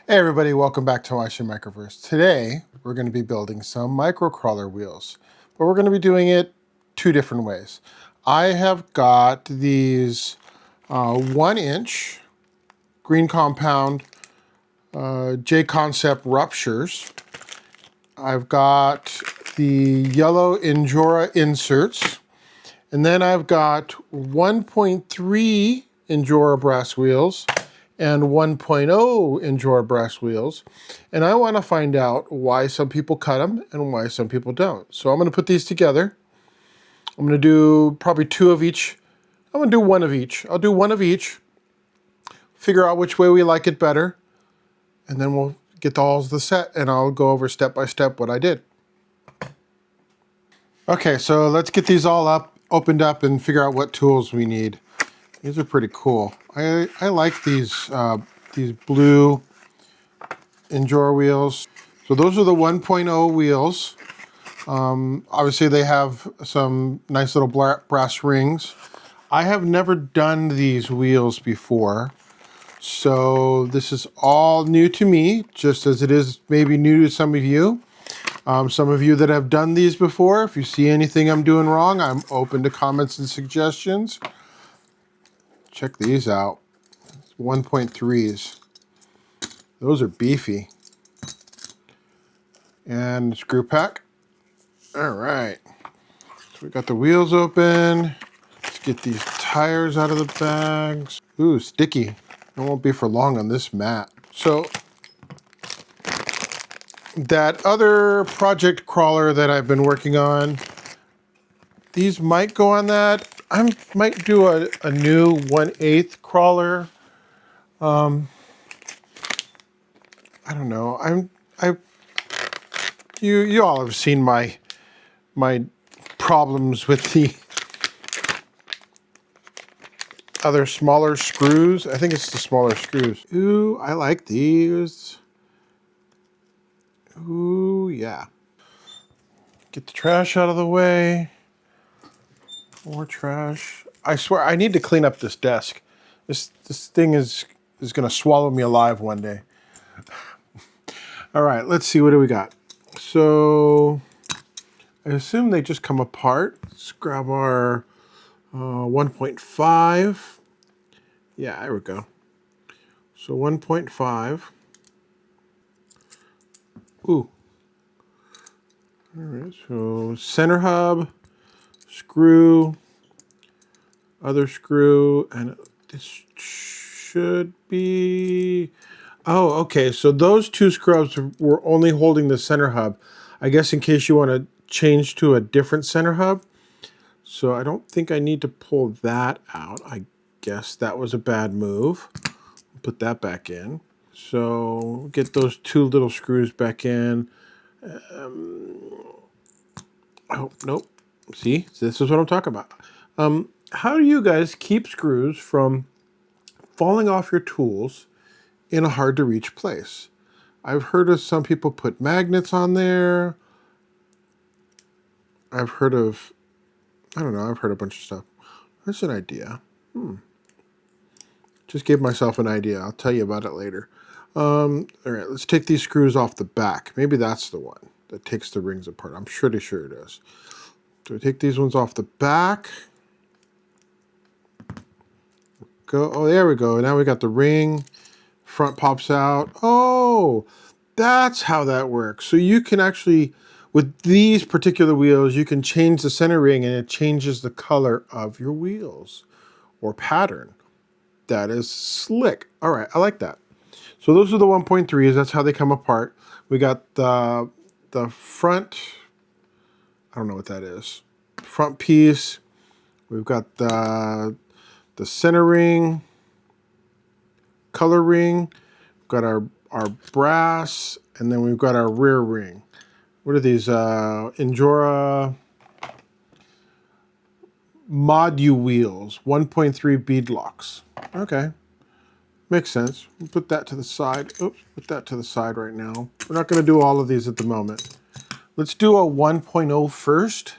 Hey everybody, welcome back to RC Microverse. Today, we're going to be building some microcrawler wheels, but we're going to be doing it two different ways. I have got these 1-inch green compound J-concept ruptures. I've got the yellow Injora inserts, and then I've got 1.3 Injora brass wheels and 1.0 Injora brass wheels. And I want to find out why some people cut them and why some people don't. So I'm going to put these together. I'm going to do probably two of each. I'm going to do one of each. I'll do one of each, figure out which way we like it better, and then we'll get all the set and I'll go over step by step what I did. Okay, so let's get these all opened up and figure out what tools we need. These are pretty cool. I like these blue Injora wheels. So those are the 1.0 wheels. Obviously they have some nice little brass rings. I have never done these wheels before, so this is all new to me, just as it is maybe new to some of you. Some of you that have done these before, if you see anything I'm doing wrong, I'm open to comments and suggestions. Check these out. 1.3s. Those are beefy. And screw pack. All right. So we got the wheels open. Let's get these tires out of the bags. Ooh, sticky. It won't be for long on this mat. So that other project crawler that I've been working on, these might go on that. I might do a new 1/8 crawler. I don't know. You all have seen my problems with the other smaller screws. I think it's the smaller screws. Ooh, I like these. Ooh, yeah. Get the trash out of the way. More trash. I swear, I need to clean up this desk. This thing is gonna swallow me alive one day. All right, let's see, what do we got? So, I assume they just come apart. Let's grab our 1.5. Yeah, there we go. So 1.5. Ooh. All right, so center hub, screw, other screw, and this should be... Oh, okay, so those two screws were only holding the center hub. I guess in case you want to change to a different center hub. So I don't think I need to pull that out. I guess that was a bad move. Put that back in. So get those two little screws back in. Oh, nope. See, this is what I'm talking about. How do you guys keep screws from falling off your tools in a hard to reach place? I've heard of some people put magnets on there. I've heard of, I don't know, I've heard a bunch of stuff. That's an idea. Just gave myself an idea. I'll tell you about it later. All right, let's take these screws off the back. Maybe that's the one that takes the rings apart. I'm pretty sure it is. So we take these ones off the back. Go. Oh, there we go. Now we got the ring. Front pops out. Oh, that's how that works. So you can actually, with these particular wheels, you can change the center ring and it changes the color of your wheels or pattern. That is slick. All right, I like that. So those are the 1.3s. That's how they come apart. We got the front, I don't know what that is. Front piece. We've got the center ring, color ring. We've got our brass, and then we've got our rear ring. What are these? Injora Modu wheels, 1.3 beadlocks. Okay, makes sense. We'll put that to the side. Oops, put that to the side right now. We're not going to do all of these at the moment. Let's do a 1.0 first,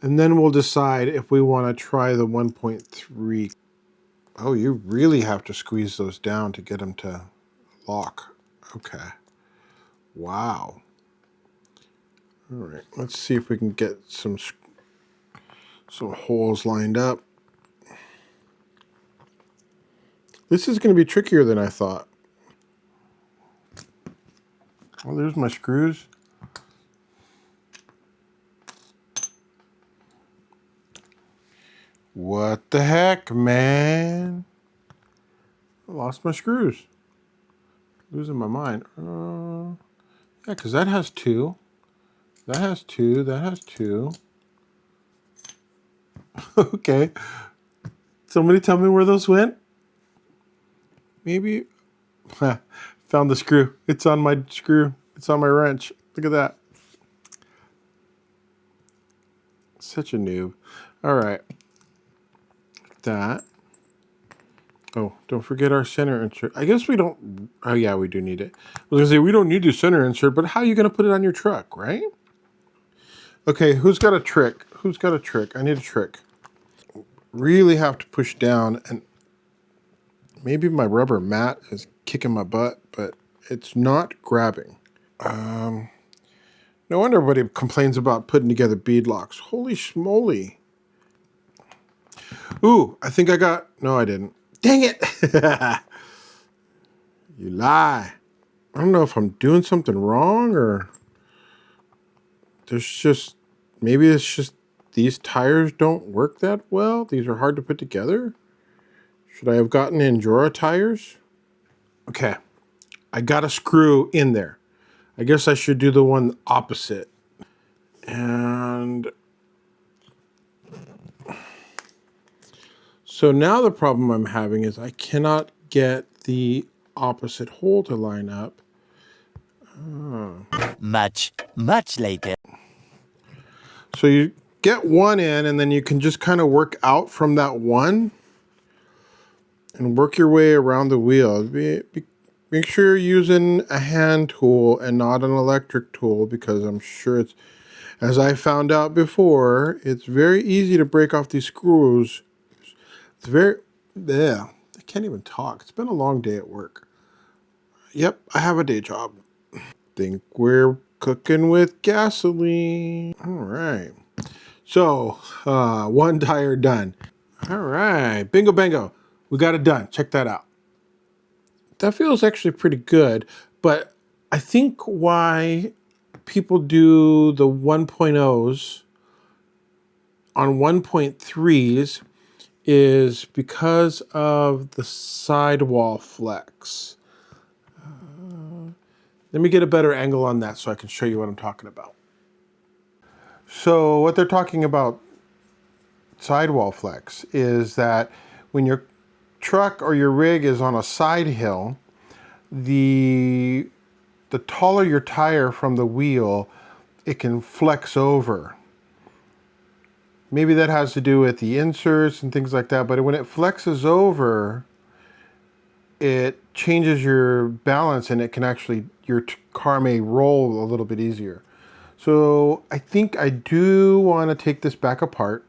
and then we'll decide if we want to try the 1.3. Oh, you really have to squeeze those down to get them to lock. Okay. Wow. All right, let's see if we can get some holes lined up. This is going to be trickier than I thought. Well, there's my screws. What the heck, man? I lost my screws. Losing my mind. Yeah, because that has two. That has two. That has two. Okay. Somebody tell me where those went? Maybe. Found the screw. It's on my screw. It's on my wrench. Look at that. Such a noob. All right. That. Oh, don't forget our center insert. I guess we don't. Oh, yeah, we do need it. I was going to say, we don't need the center insert, but how are you going to put it on your truck, right? Okay, who's got a trick? Who's got a trick? I need a trick. Really have to push down, and maybe my rubber mat is kicking my butt, but it's not grabbing. No wonder everybody complains about putting together beadlocks. Holy schmoly. Ooh, I think I got... No, I didn't. Dang it! You lie. I don't know if I'm doing something wrong or... There's just... Maybe it's just these tires don't work that well. These are hard to put together. Should I have gotten Injora tires? Okay. I got a screw in there. I guess I should do the one opposite. And... So now the problem I'm having is I cannot get the opposite hole to line up. Much later. So you get one in and then you can just kind of work out from that one and work your way around the wheel. Make sure you're using a hand tool and not an electric tool, because I'm sure it's, as I found out before, it's very easy to break off these screws. It's very, yeah, I can't even talk. It's been a long day at work. Yep, I have a day job. Think we're cooking with gasoline. All right. So, one tire done. All right, bingo bango. We got it done. Check that out. That feels actually pretty good, but I think why people do the 1.0s on 1.3s is because of the sidewall flex. Let me get a better angle on that so I can show you what I'm talking about. So what they're talking about sidewall flex is that when your truck or your rig is on a side hill, the taller your tire from the wheel, it can flex over. Maybe that has to do with the inserts and things like that, but when it flexes over, it changes your balance and it can actually, your car may roll a little bit easier. So I think I do want to take this back apart,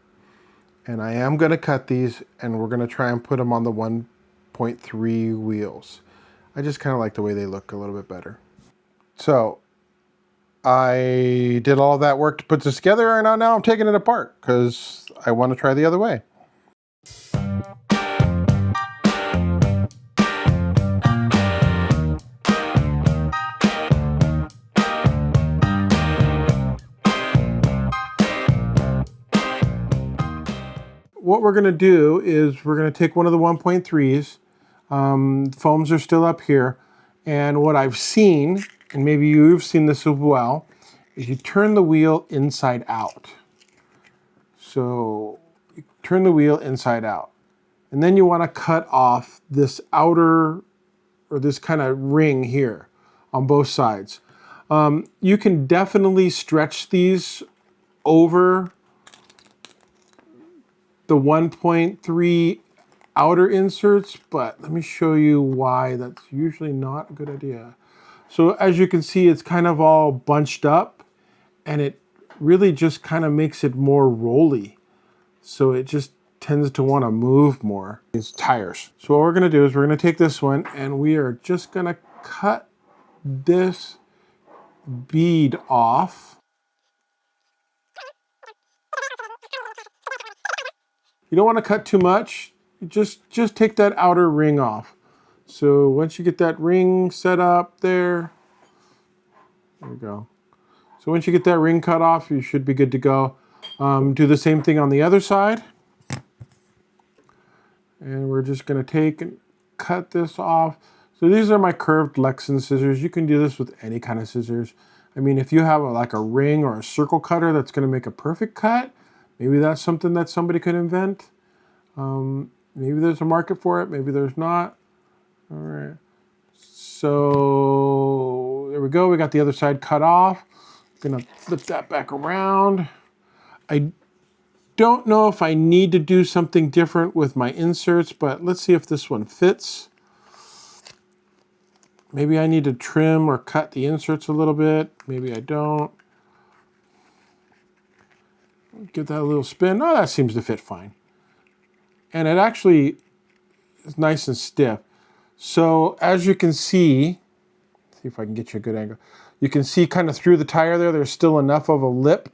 and I am going to cut these, and we're going to try and put them on the 1.3 wheels. I just kind of like the way they look a little bit better. So I did all that work to put this together, and now I'm taking it apart because I want to try the other way. What we're going to do is we're going to take one of the 1.3s. Foams are still up here. And what I've seen, and maybe you've seen this as well, is you turn the wheel inside out. So you turn the wheel inside out. And then you want to cut off this outer, or this kind of ring here on both sides. You can definitely stretch these over the 1.3 outer inserts, but let me show you why that's usually not a good idea. So as you can see, it's kind of all bunched up, and it really just kind of makes it more rolly. So it just tends to want to move more. These tires. So what we're going to do is we're going to take this one, and we are just going to cut this bead off. You don't want to cut too much. Just take that outer ring off. So once you get that ring set up there we go. So once you get that ring cut off, you should be good to go. Do the same thing on the other side. And we're just going to take and cut this off. So these are my curved Lexan scissors. You can do this with any kind of scissors. I mean, if you have like a ring or a circle cutter that's going to make a perfect cut, maybe that's something that somebody could invent. Maybe there's a market for it, maybe there's not. All right. So there we go. We got the other side cut off. Gonna flip that back around. I don't know if I need to do something different with my inserts, but let's see if this one fits. Maybe I need to trim or cut the inserts a little bit. Maybe I don't. Give that a little spin. Oh, that seems to fit fine. And it actually is nice and stiff. So as you can see if I can get you a good angle. You can see kind of through the tire there, there's still enough of a lip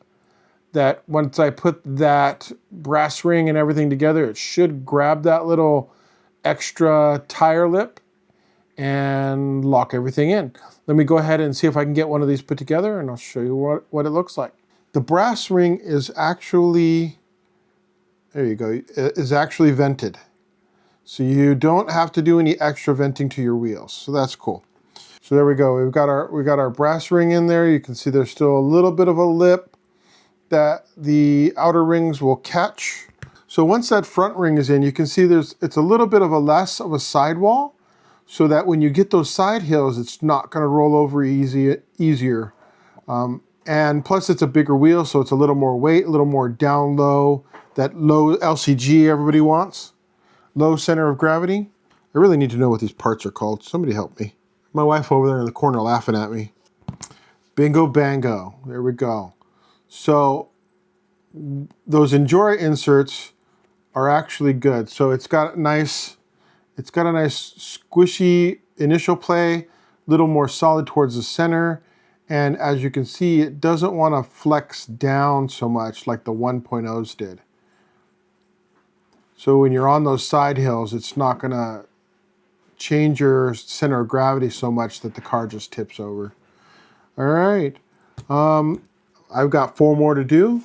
that once I put that brass ring and everything together, it should grab that little extra tire lip and lock everything in. Let me go ahead and see if I can get one of these put together, and I'll show you what it looks like. The brass ring is actually, there you go, is actually vented. So you don't have to do any extra venting to your wheels. So that's cool. So there we go. We've got our brass ring in there. You can see there's still a little bit of a lip that the outer rings will catch. So once that front ring is in, you can see it's a little bit of a less of a sidewall, so that when you get those side hills, it's not going to roll over easier. And plus it's a bigger wheel, so it's a little more weight, a little more down low, that low LCG everybody wants. Low center of gravity. I really need to know what these parts are called. Somebody help me. My wife over there in the corner laughing at me. Bingo bango. There we go. So those Injora inserts are actually good. So it's got a nice squishy initial play, a little more solid towards the center. And as you can see, it doesn't want to flex down so much like the 1.0s did. So when you're on those side hills, it's not going to change your center of gravity so much that the car just tips over. All right. I've got 4 more to do.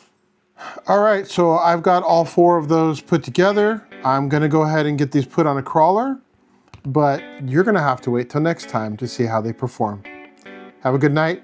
All right, so I've got all 4 of those put together. I'm going to go ahead and get these put on a crawler, but you're going to have to wait till next time to see how they perform. Have a good night.